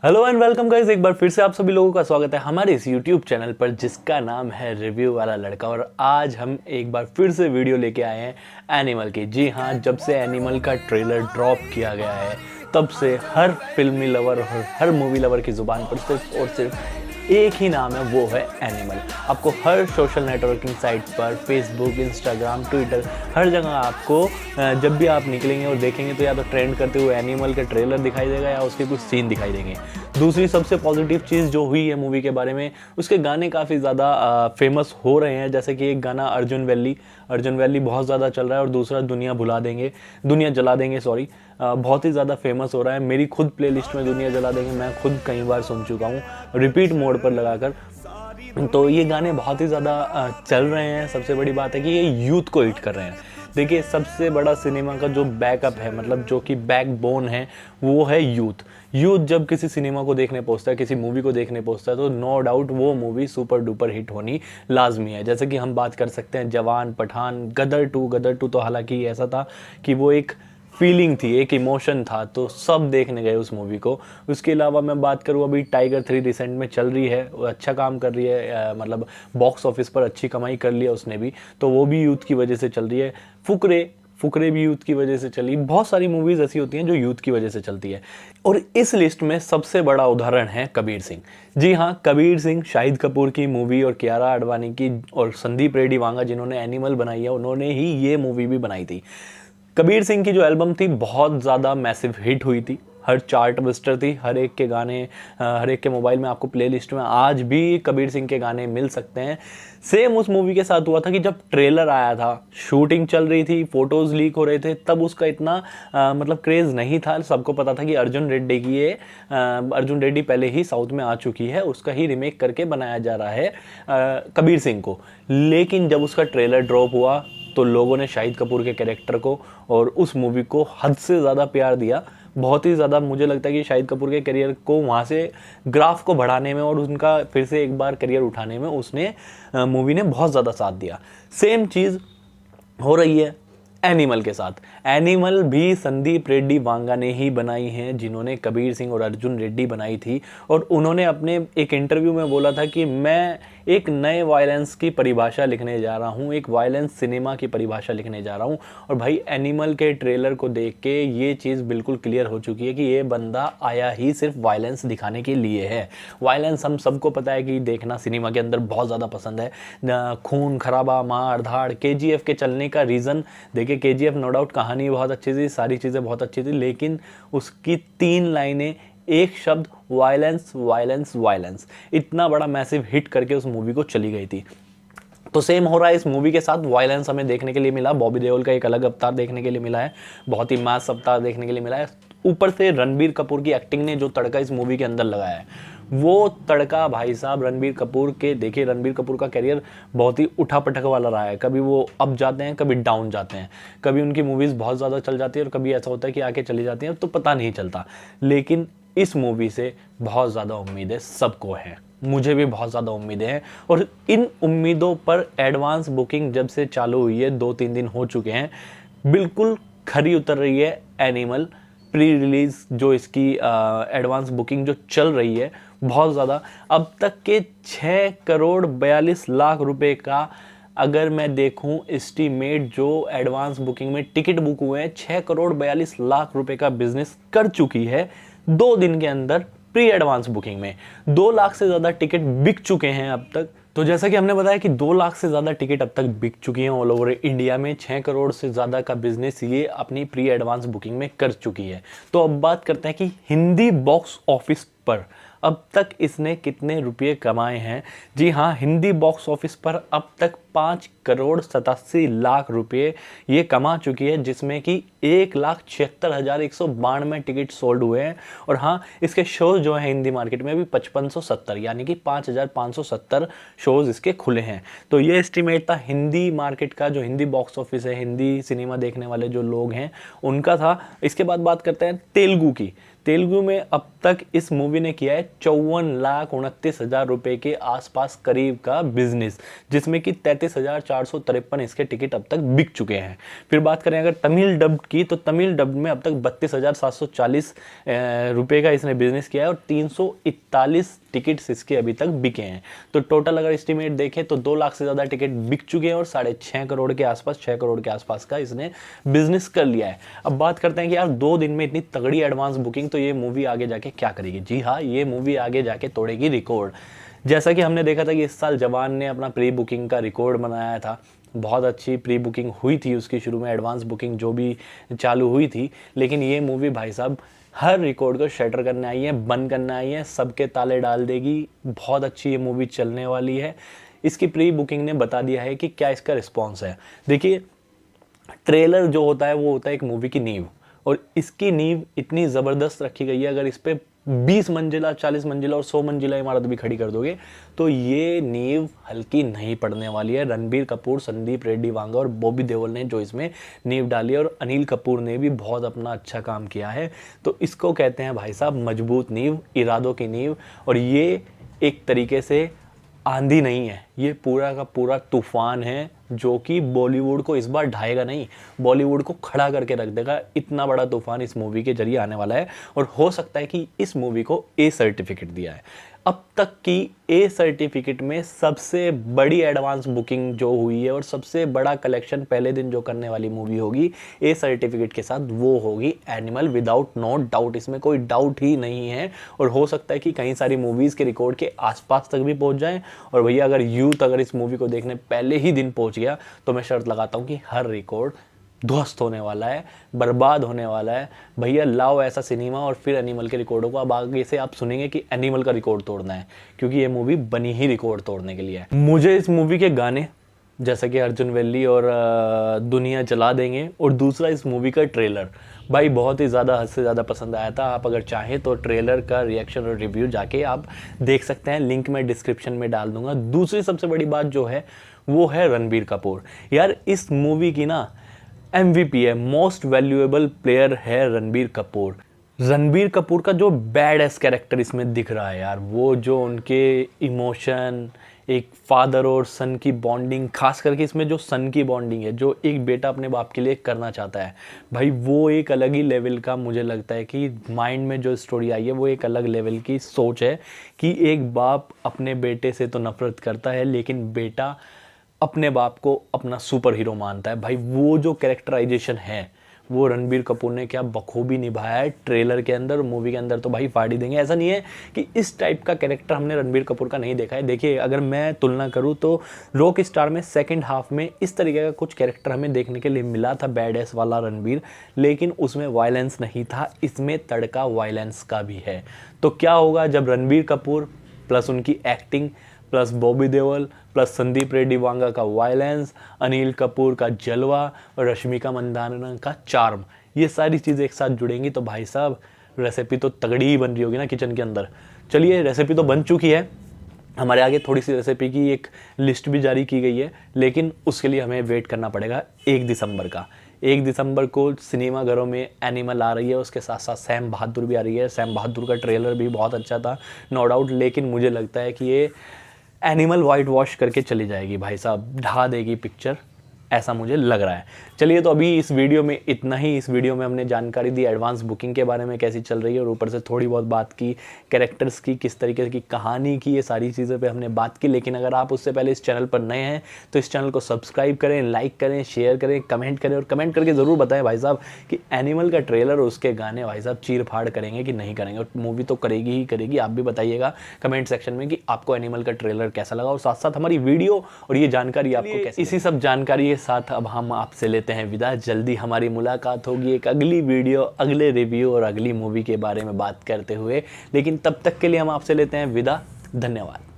Hello and welcome guys, एक बार फिर से आप सभी लोगों का स्वागत है हमारे इस YouTube चैनल पर जिसका नाम है रिव्यू वाला लड़का। और आज हम एक बार फिर से वीडियो लेके आए हैं एनिमल की। जी हाँ, जब से एनिमल का ट्रेलर ड्रॉप किया गया है तब से हर फिल्मी लवर और हर मूवी लवर की ज़ुबान पर सिर्फ और सिर्फ एक ही नाम है, वो है एनिमल। आपको हर सोशल नेटवर्किंग साइट पर फेसबुक, इंस्टाग्राम, ट्विटर, हर जगह आपको जब भी आप निकलेंगे और देखेंगे तो या तो ट्रेंड करते हुए एनिमल का ट्रेलर दिखाई देगा या उसके कुछ सीन दिखाई देंगे। दूसरी सबसे पॉजिटिव चीज़ जो हुई है मूवी के बारे में, उसके गाने काफ़ी ज़्यादा फेमस हो रहे हैं। जैसे कि एक गाना अर्जुन वैली बहुत ज़्यादा चल रहा है और दूसरा दुनिया जला देंगे सॉरी, बहुत ही ज़्यादा फेमस हो रहा है। मेरी खुद प्लेलिस्ट में दुनिया जला देंगे मैं खुद कई बार सुन चुका हूँ रिपीट मोड पर लगाकर। तो ये गाने बहुत ही ज़्यादा चल रहे हैं। सबसे बड़ी बात है कि ये यूथ को हिट कर रहे हैं। देखिए, सबसे बड़ा सिनेमा का जो बैकअप है, मतलब जो कि बैकबोन है, वो है यूथ जब किसी सिनेमा को देखने पहुंचता है, किसी मूवी को देखने पहुंचता है, तो नो डाउट वो मूवी सुपर डुपर हिट होनी लाजमी है। जैसे कि हम बात कर सकते हैं जवान, पठान, गदर टू तो हालांकि ऐसा था कि वो एक फीलिंग थी, एक इमोशन था, तो सब देखने गए उस मूवी को। उसके अलावा मैं बात करूँ, अभी टाइगर 3 रिसेंट में चल रही है, वो अच्छा काम कर रही है, मतलब बॉक्स ऑफिस पर अच्छी कमाई कर लिया उसने भी, तो वो भी यूथ की वजह से चल रही है। फुकरे भी यूथ की वजह से चली। बहुत सारी मूवीज़ ऐसी होती हैं जो यूथ की वजह से चलती है। और इस लिस्ट में सबसे बड़ा उदाहरण है कबीर सिंह। जी हाँ, कबीर सिंह शाहिद कपूर की मूवी और कियारा आडवाणी की और संदीप रेड्डी वांगा जिन्होंने एनिमल बनाई है, उन्होंने ही ये मूवी भी बनाई थी। कबीर सिंह की जो एल्बम थी बहुत ज़्यादा मैसिव हिट हुई थी, हर चार्ट बस्टर थी। हर एक के गाने, हर एक के मोबाइल में आपको प्लेलिस्ट में आज भी कबीर सिंह के गाने मिल सकते हैं। सेम उस मूवी के साथ हुआ था कि जब ट्रेलर आया था, शूटिंग चल रही थी, फोटोज़ लीक हो रहे थे, तब उसका इतना मतलब क्रेज़ नहीं था। सबको पता था कि अर्जुन रेड्डी पहले ही साउथ में आ चुकी है, उसका ही रीमेक करके बनाया जा रहा है कबीर सिंह को। लेकिन जब उसका ट्रेलर ड्रॉप हुआ तो लोगों ने शाहिद कपूर के कैरेक्टर को और उस मूवी को हद से ज़्यादा प्यार दिया। बहुत ही ज़्यादा मुझे लगता है कि शाहिद कपूर के करियर को वहाँ से ग्राफ को बढ़ाने में और उनका फिर से एक बार करियर उठाने में उसने मूवी ने बहुत ज़्यादा साथ दिया। सेम चीज़ हो रही है एनिमल के साथ। एनिमल भी संदीप रेड्डी वांगा ने ही बनाई है, जिन्होंने कबीर सिंह और अर्जुन रेड्डी बनाई थी। और उन्होंने अपने एक इंटरव्यू में बोला था कि मैं एक नए वायलेंस की परिभाषा लिखने जा रहा हूँ, एक वायलेंस सिनेमा की परिभाषा लिखने जा रहा हूँ। और भाई, एनिमल के ट्रेलर को देख के ये चीज़ बिल्कुल क्लियर हो चुकी है कि ये बंदा आया ही सिर्फ वायलेंस दिखाने के लिए है। वायलेंस हम सबको पता है कि देखना सिनेमा के अंदर बहुत ज़्यादा पसंद है। खून खराबा, मार धाड़, KGF के चलने का रीज़न देखिए, KGF नो डाउट कहानी बहुत अच्छी थी, सारी चीज़ें बहुत अच्छी थी, लेकिन उसकी 3 लाइनें, एक शब्द वायलेंस वायलेंस वायलेंस, इतना बड़ा मैसिव हिट करके उस मूवी को चली गई थी। तो सेम हो रहा है इस मूवी के साथ। वायलेंस हमें देखने के लिए मिला, बॉबी देओल का एक अलग अवतार देखने के लिए मिला है, बहुत ही मास अवतार देखने के लिए मिला है। ऊपर से रणबीर कपूर की एक्टिंग ने जो तड़का इस मूवी के अंदर लगाया है, वो तड़का भाई साहब रणबीर कपूर के। देखिए, रणबीर कपूर का करियर बहुत ही उठा पटक वाला रहा है। कभी वो अप जाते हैं, कभी डाउन जाते हैं, कभी उनकी मूवीज़ बहुत ज़्यादा चल जाती है और कभी ऐसा होता है कि आके चली जाती हैं, तो पता नहीं चलता। लेकिन इस मूवी से बहुत ज़्यादा उम्मीदें सबको हैं, मुझे भी बहुत ज़्यादा उम्मीदें हैं। और इन उम्मीदों पर एडवांस बुकिंग जब से चालू हुई है, 2-3 दिन हो चुके हैं, बिल्कुल खरी उतर रही है एनिमल। प्री रिलीज़ जो इसकी एडवांस बुकिंग जो चल रही है बहुत ज़्यादा, अब तक के 6 करोड़ 42 लाख रुपए का अगर मैं देखूं एस्टीमेट, जो एडवांस बुकिंग में टिकट बुक हुए हैं, 6 करोड़ 42 लाख रुपए का बिजनेस कर चुकी है 2 दिन के अंदर। प्री एडवांस बुकिंग में 2 लाख से ज़्यादा टिकट बिक चुके हैं अब तक। तो जैसा कि हमने बताया कि 2 लाख से ज़्यादा टिकट अब तक बिक चुकी हैं ऑल ओवर इंडिया में। 6 करोड़ से ज़्यादा का बिजनेस ये अपनी प्री एडवांस बुकिंग में कर चुकी है। तो अब बात करते हैं कि हिंदी बॉक्स ऑफिस पर अब तक इसने कितने रुपये कमाए हैं। जी हाँ, हिंदी बॉक्स ऑफिस पर अब तक 5 करोड़ 87 लाख रुपये ये कमा चुकी है, जिसमें कि 1,76,192 टिकट सोल्ड हुए हैं। और हाँ, इसके शोज़ जो हैं हिंदी मार्केट में भी 5570, यानी कि 5,570 शोज़ इसके खुले हैं। तो ये एस्टिमेट था हिंदी मार्केट का, जो हिंदी बॉक्स ऑफिस है, हिंदी सिनेमा देखने वाले जो लोग हैं उनका था। इसके बाद बात करते हैं तेलुगु की। तेलुगु में अब तक इस मूवी ने किया है 54,29,000 रुपए के आसपास करीब का बिजनेस, जिसमें कि 33,453 इसके टिकट अब तक बिक चुके हैं। फिर बात करें अगर तमिल डब की, तो तमिल डब में अब तक 32,740 रुपए का इसने बिजनेस किया है और 341 टिकट्स इसके अभी तक बिके हैं। तो टोटल अगर एस्टिमेट देखें तो 2 लाख से ज़्यादा टिकट बिक चुके हैं और 6.5 करोड़ के आसपास, 6 करोड़ के आसपास का इसने बिजनेस कर लिया है। अब बात करते हैं कि यार 2 दिन में इतनी तगड़ी एडवांस बुकिंग, तो ये मूवी आगे जाके क्या करेगी। जी हाँ, ये मूवी आगे जाके तोड़ेगी रिकॉर्ड। जैसा कि हमने देखा था कि इस साल जवान ने अपना प्री बुकिंग का रिकॉर्ड बनाया था, बहुत अच्छी प्री बुकिंग हुई थी उसकी, शुरू में एडवांस बुकिंग जो भी चालू हुई थी, लेकिन ये मूवी भाई साहब हर रिकॉर्ड को शटर करने आई है, बंद करने आई है, सबके ताले डाल देगी। बहुत अच्छी ये मूवी चलने वाली है। इसकी प्री बुकिंग ने बता दिया है कि क्या इसका रिस्पॉन्स है। देखिए, ट्रेलर जो होता है वो होता है एक मूवी की नींव, और इसकी नींव इतनी ज़बरदस्त रखी गई है। अगर इस पर 20 मंजिला, 40 मंजिला और 100 मंजिला इमारत भी खड़ी कर दोगे तो ये नींव हल्की नहीं पड़ने वाली है। रणबीर कपूर, संदीप रेड्डी वांगा और बॉबी देओल ने जो इसमें नींव डाली है, और अनिल कपूर ने भी बहुत अपना अच्छा काम किया है। तो इसको कहते हैं भाई साहब मजबूत नींव, इरादों की नींव। और ये एक तरीके से आंधी नहीं है, ये पूरा का पूरा तूफान है जो कि बॉलीवुड को इस बार ढाएगा नहीं, बॉलीवुड को खड़ा करके रख देगा। इतना बड़ा तूफान इस मूवी के जरिए आने वाला है, और हो सकता है कि इस मूवी को ए सर्टिफिकेट दिया है। अब तक की ए सर्टिफिकेट में सबसे बड़ी एडवांस बुकिंग जो हुई है और सबसे बड़ा कलेक्शन पहले दिन जो करने वाली मूवी होगी ए सर्टिफिकेट के साथ, वो होगी एनिमल, विदाउट नो डाउट। इसमें कोई डाउट ही नहीं है। और हो सकता है कि कई सारी मूवीज़ के रिकॉर्ड के आसपास तक भी पहुंच जाएं। और भैया अगर यूथ अगर इस मूवी को देखने पहले ही दिन पहुंच गया तो मैं शर्त लगाता हूं कि हर रिकॉर्ड ध्वस्त होने वाला है, बर्बाद होने वाला है। भैया लाओ ऐसा सिनेमा, और फिर एनिमल के रिकॉर्डों को अब आगे से आप सुनेंगे कि एनिमल का रिकॉर्ड तोड़ना है, क्योंकि ये मूवी बनी ही रिकॉर्ड तोड़ने के लिए है। मुझे इस मूवी के गाने जैसा कि अर्जुन वेल्ली और दुनिया जला देंगे, और दूसरा इस मूवी का ट्रेलर भाई बहुत ही ज़्यादा, हद से ज़्यादा पसंद आया था। आप अगर चाहें तो ट्रेलर का रिएक्शन और रिव्यू जाके आप देख सकते हैं, लिंक मैं डिस्क्रिप्शन में डाल दूंगा। दूसरी सबसे बड़ी बात जो है वो है रणबीर कपूर। यार इस मूवी की ना MVP है, मोस्ट वैल्यूएबल प्लेयर है रणबीर कपूर। रणबीर कपूर का जो बैड एस कैरेक्टर इसमें दिख रहा है यार, वो जो उनके इमोशन, एक फादर और सन की बॉन्डिंग, खास करके इसमें जो सन की बॉन्डिंग है, जो एक बेटा अपने बाप के लिए करना चाहता है भाई, वो एक अलग ही लेवल का मुझे लगता है कि माइंड में जो स्टोरी आई है वो एक अलग लेवल की सोच है कि एक बाप अपने बेटे से तो नफरत करता है, लेकिन बेटा अपने बाप को अपना सुपर हीरो मानता है। भाई वो जो कैरेक्टराइजेशन है वो रणबीर कपूर ने क्या बखूबी निभाया है ट्रेलर के अंदर। मूवी के अंदर तो भाई फाड़ी देंगे। ऐसा नहीं है कि इस टाइप का कैरेक्टर हमने रणबीर कपूर का नहीं देखा है। देखिए, अगर मैं तुलना करूँ तो रॉक स्टार में सेकंड हाफ में इस तरीके का कुछ कैरेक्टर हमें देखने के लिए मिला था, बैड एस वाला रणबीर, लेकिन उसमें वायलेंस नहीं था। इसमें तड़का वायलेंस का भी है। तो क्या होगा जब रणबीर कपूर प्लस उनकी acting plus Bobby Deol plus Sandeep Reddy Vanga का वायलेंस, अनिल कपूर का जलवा और रश्मिका मंदाना का चार्म, ये सारी चीज़ें एक साथ जुड़ेंगी तो भाई साहब रेसिपी तो तगड़ी ही बन रही होगी ना किचन के अंदर। चलिए, रेसिपी तो बन चुकी है, हमारे आगे थोड़ी सी रेसिपी की एक लिस्ट भी जारी की गई है, लेकिन उसके लिए हमें वेट करना पड़ेगा 1 दिसंबर का। 1 दिसंबर को सिनेमा घरों में एनिमल आ रही है, उसके साथ साथ सैम बहादुर भी आ रही है। सैम बहादुर का ट्रेलर भी बहुत अच्छा था, नो डाउट, लेकिन मुझे लगता है कि ये एनिमल वाइट वॉश करके चली जाएगी भाई साहब, ढा देगी पिक्चर, ऐसा मुझे लग रहा है। चलिए, तो अभी इस वीडियो में इतना ही। इस वीडियो में हमने जानकारी दी एडवांस बुकिंग के बारे में कैसी चल रही है, और ऊपर से थोड़ी बहुत बात की कैरेक्टर्स की, किस तरीके की कहानी की, ये सारी चीज़ों पे हमने बात की। लेकिन अगर आप उससे पहले इस चैनल पर नए हैं तो इस चैनल को सब्सक्राइब करें, लाइक करें, शेयर करें, कमेंट करें, और कमेंट करके ज़रूर बताएं भाई साहब कि एनिमल का ट्रेलर और उसके गाने भाई साहब चीर फाड़ करेंगे कि नहीं करेंगे। और मूवी तो करेगी ही करेगी। आप भी बताइएगा कमेंट सेक्शन में कि आपको एनिमल का ट्रेलर कैसा लगा, और साथ साथ हमारी वीडियो और ये जानकारी आपको कैसी। इसी सब जानकारी के साथ अब हम आपसे लेते हैं विदा। जल्दी हमारी मुलाकात होगी एक अगली वीडियो, अगले रिव्यू और अगली मूवी के बारे में बात करते हुए, लेकिन तब तक के लिए हम आपसे लेते हैं विदा। धन्यवाद।